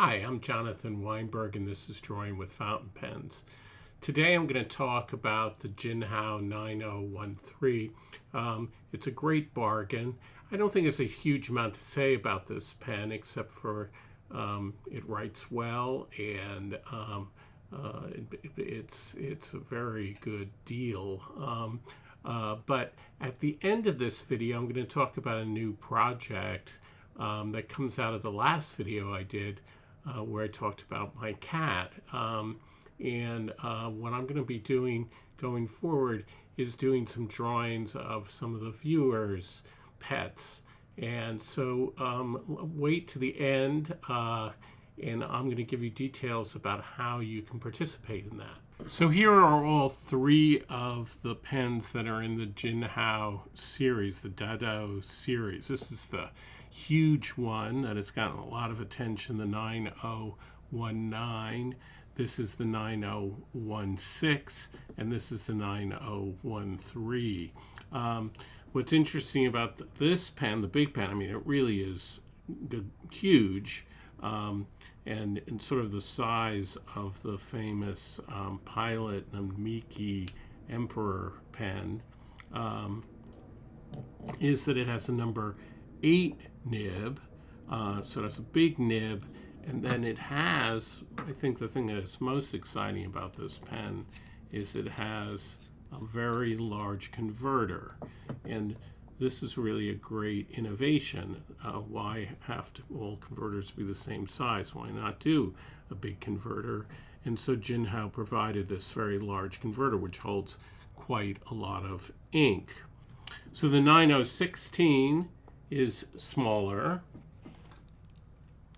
Hi, I'm Jonathan Weinberg, and this is Drawing with Fountain Pens. Today I'm going to talk about the Jinhao 9013. It's a great bargain. I don't think there's a huge amount to say about this pen except for it writes well, and it's a very good deal. But at the end of this video, I'm going to talk about a new project that comes out of the last video I did, where I talked about my cat. And what I'm going to be doing going forward is doing some drawings of some of the viewers' pets. And so wait to the end, and I'm going to give you details about how you can participate in that. So here are all three of the pens that are in the Jinhao series, the Dado series. This is the huge one that has gotten a lot of attention, the 9019. This is the 9016, and this is the 9013. What's interesting about this pen, the big pen, I mean, it really is huge, and sort of the size of the famous Pilot Namiki Emperor pen, is that it has a number 8 nib, so that's a big nib, and then it has, I think the thing that is most exciting about this pen is it has a very large converter, and this is really a great innovation. Why have all converters be the same size? Why not do a big converter? And so Jinhao provided this very large converter, which holds quite a lot of ink. So the 9016 is smaller.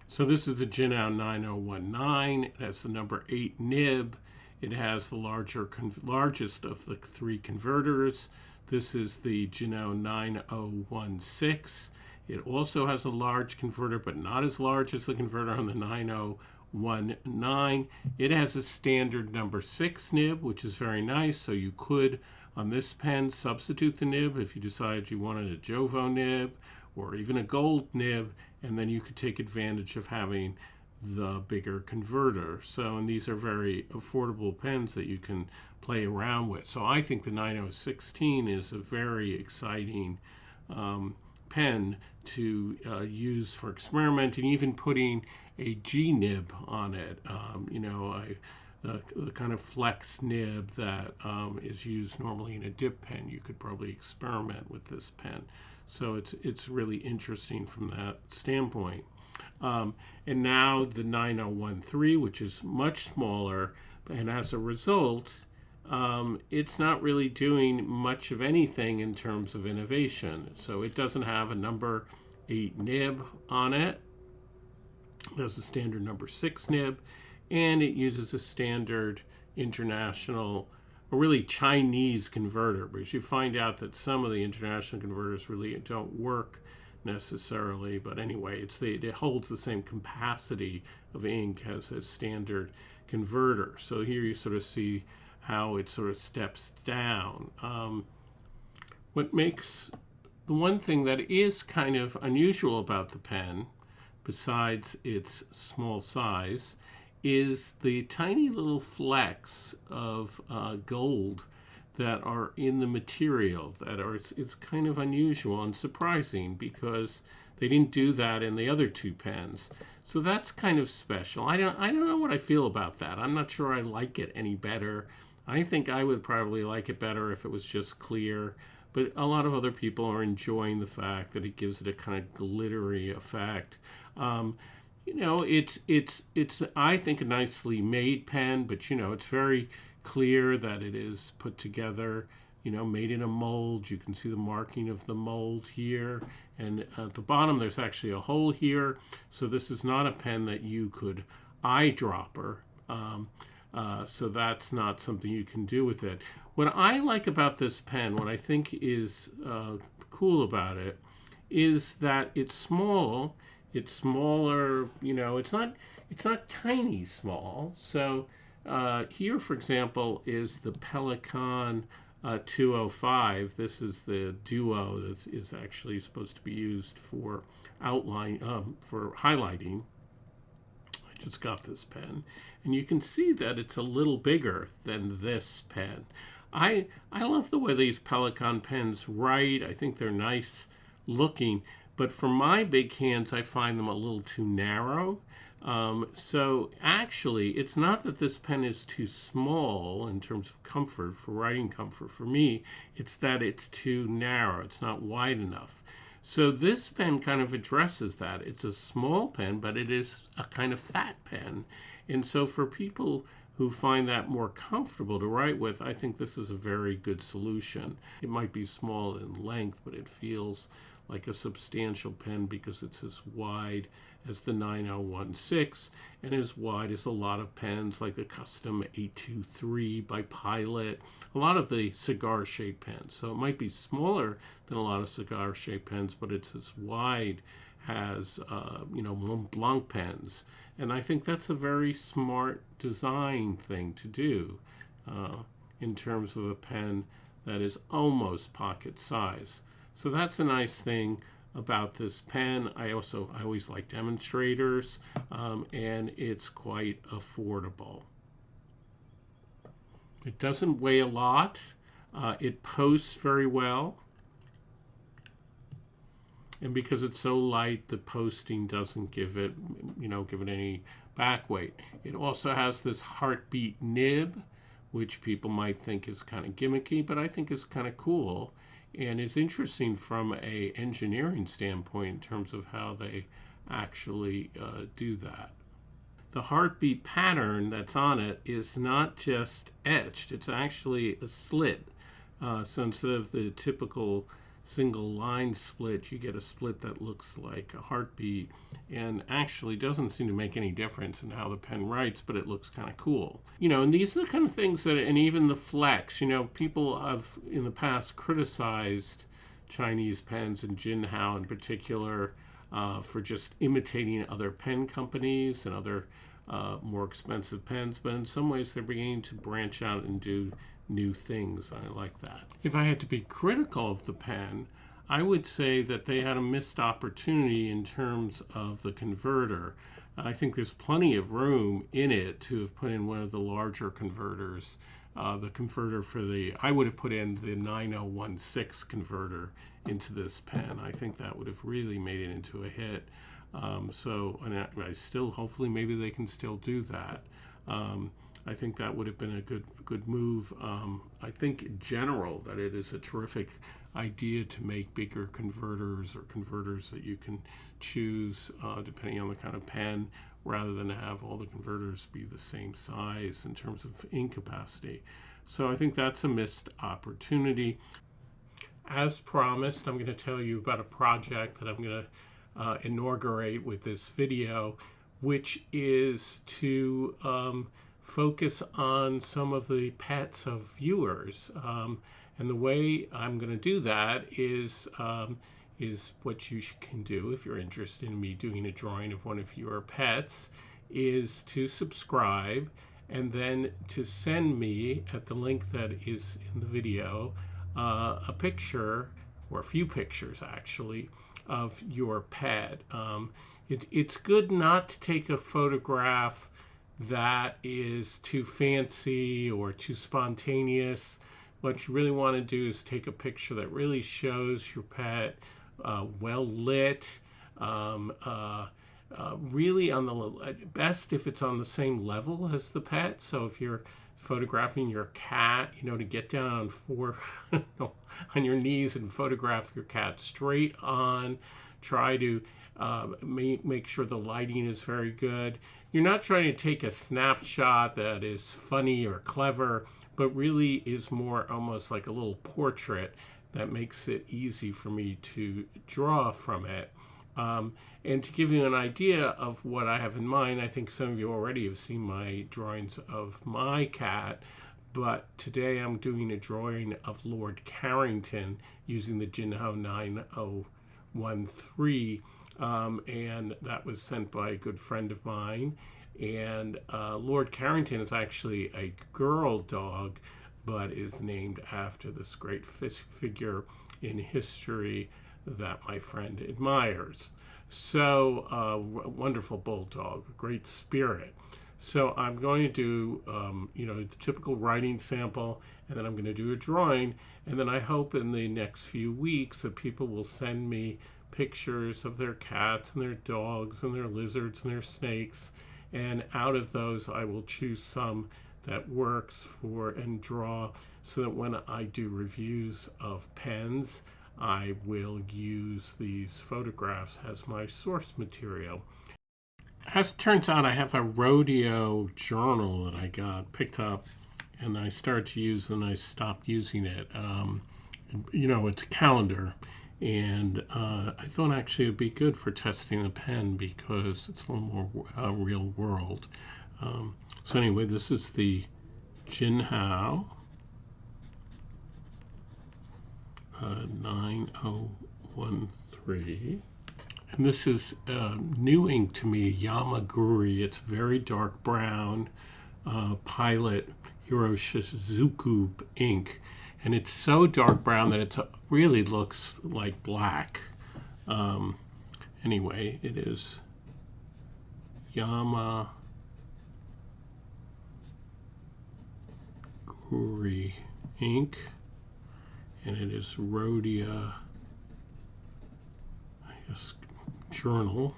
So this is the Jinhao 9019. It has the number 8 nib. It has the largest of the 3 converters. This is the Jinhao 9016. It also has a large converter, but not as large as the converter on the 9019. It has a standard number 6 nib, which is very nice. So you could, on this pen, substitute the nib if you decided you wanted a Jovo nib or even a gold nib, and then you could take advantage of having the bigger converter. So, and these are very affordable pens that you can play around with. So I think the 9016 is a very exciting pen to use for experimenting, even putting a G nib on it, the kind of flex nib that is used normally in a dip pen. You could probably experiment with this pen. So it's really interesting from that standpoint. And now the 9013, which is much smaller, and as a result, it's not really doing much of anything in terms of innovation. So it doesn't have a number 8 nib on it. It has a standard number 6 nib, and it uses a standard international, or really Chinese converter, because you find out that some of the international converters really don't work necessarily, but anyway, it holds the same capacity of ink as a standard converter. So here you sort of see how it sort of steps down. What makes the one thing that is kind of unusual about the pen, besides its small size, is the tiny little flecks of gold that are in the material. It's kind of unusual and surprising because they didn't do that in the other 2 pens. So that's kind of special. I don't know what I feel about that. I'm not sure I like it any better. I think I would probably like it better if it was just clear, but a lot of other people are enjoying the fact that it gives it a kind of glittery effect. It's I think a nicely made pen, but it's very clear that it is put together, made in a mold. You can see the marking of the mold here, and at the bottom there's actually a hole here. So this is not a pen that you could eyedropper. So that's not something you can do with it. What I like about this pen, what I think is cool about it, is that it's small. It's smaller, it's not tiny small. So here, for example, is the Pelican 205. This is the duo that is actually supposed to be used for outline, for highlighting. I just got this pen, and you can see that it's a little bigger than this pen. I love the way these Pelikan pens write. I think they're nice looking, but for my big hands, I find them a little too narrow. So actually, it's not that this pen is too small in terms of comfort, for writing comfort for me, it's that it's too narrow, it's not wide enough. So this pen kind of addresses that. It's a small pen, but it is a kind of fat pen. And so for people who find that more comfortable to write with, I think this is a very good solution. It might be small in length, but it feels like a substantial pen because it's as wide as the 9016 and as wide as a lot of pens like the Custom 823 by Pilot, a lot of the cigar-shaped pens. So it might be smaller than a lot of cigar-shaped pens, but it's as wide as Mont Blanc pens. And I think that's a very smart design thing to do in terms of a pen that is almost pocket size. So that's a nice thing about this pen. I always like demonstrators, and it's quite affordable. It doesn't weigh a lot. It posts very well. And because it's so light, the posting doesn't give it any back weight. It also has this heartbeat nib, which people might think is kind of gimmicky, but I think is kind of cool. And it's interesting from an engineering standpoint in terms of how they actually do that. The heartbeat pattern that's on it is not just etched, it's actually a slit. So instead of the typical single line split, you get a split that looks like a heartbeat and actually doesn't seem to make any difference in how the pen writes, but it looks kind of cool. And these are the kind of things that, and even the flex, people have in the past criticized Chinese pens and Jinhao in particular for just imitating other pen companies and other more expensive pens, but in some ways they're beginning to branch out and do new things. I like that. If I had to be critical of the pen, I would say that they had a missed opportunity in terms of the converter. I think there's plenty of room in it to have put in one of the larger converters. The converter I would have put in the 9016 converter into this pen. I think that would have really made it into a hit. And I still, hopefully maybe they can still do that. I think that would have been a good move. I think in general that it is a terrific idea to make bigger converters or converters that you can choose depending on the kind of pen, rather than have all the converters be the same size in terms of ink capacity. So I think that's a missed opportunity. As promised, I'm going to tell you about a project that I'm going to inaugurate with this video, which is to focus on some of the pets of viewers. And the way I'm going to do that is what you can do if you're interested in me doing a drawing of one of your pets, is to subscribe and then to send me at the link that is in the video a picture, or a few pictures actually, of your pet. It's good not to take a photograph that is too fancy or too spontaneous. What you really want to do is take a picture that really shows your pet well lit, really on the best if it's on the same level as the pet. So if you're photographing your cat, to get down on your knees and photograph your cat straight on. Try to make sure the lighting is very good. You're not trying to take a snapshot that is funny or clever, but really is more almost like a little portrait that makes it easy for me to draw from it. And to give you an idea of what I have in mind, I think some of you already have seen my drawings of my cat, but today I'm doing a drawing of Lord Carrington using the Jinhao 9013, and that was sent by a good friend of mine. And Lord Carrington is actually a girl dog, but is named after this great figure in history that my friend admires. So, wonderful bulldog, great spirit. So I'm going to do, the typical writing sample, and then I'm going to do a drawing, and then I hope in the next few weeks that people will send me pictures of their cats and their dogs and their lizards and their snakes, and out of those I will choose some that works for and draw, so that when I do reviews of pens, I will use these photographs as my source material. As it turns out, I have a rodeo journal that I picked up, and I started to use, and I stopped using it. It's a calendar, and I thought actually it would be good for testing the pen because it's a little more real world. So anyway, this is the Jinhao 9013. And this is new ink to me, Yamaguri. It's very dark brown, Pilot Hiroshizuku ink. And it's so dark brown that it really looks like black. Anyway, it is Yamaguri ink. And it is Rhodia, I guess, journal,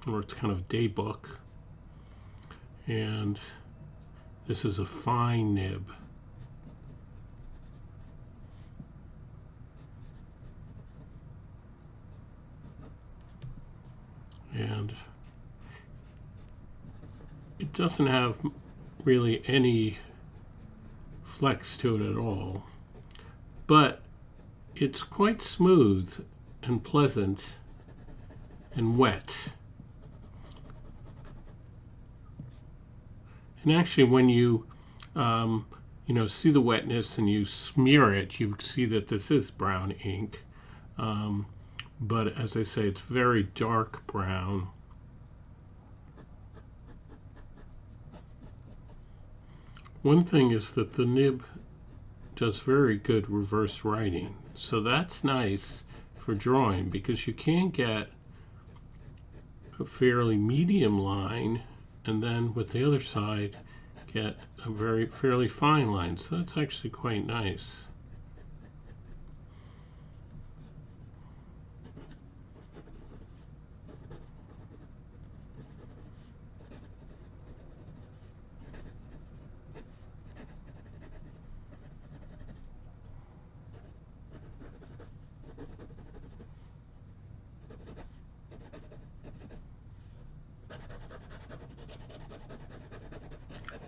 or it's kind of day book. And this is a fine nib. And it doesn't have really any flex to it at all, but it's quite smooth and pleasant and wet. And actually, when you see the wetness and you smear it, you see that this is brown ink. But as I say, it's very dark brown. One thing is that the nib does very good reverse writing. So that's nice for drawing because you can get a fairly medium line and then with the other side get a fairly fine line. So that's actually quite nice.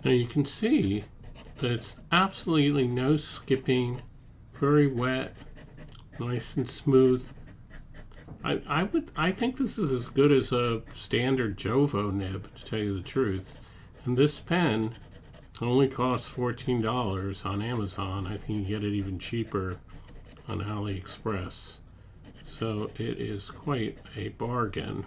Now you can see that it's absolutely no skipping, very wet, nice and smooth. I think this is as good as a standard Jovo nib, to tell you the truth. And this pen only costs $14 on Amazon. I think you can get it even cheaper on AliExpress. So it is quite a bargain.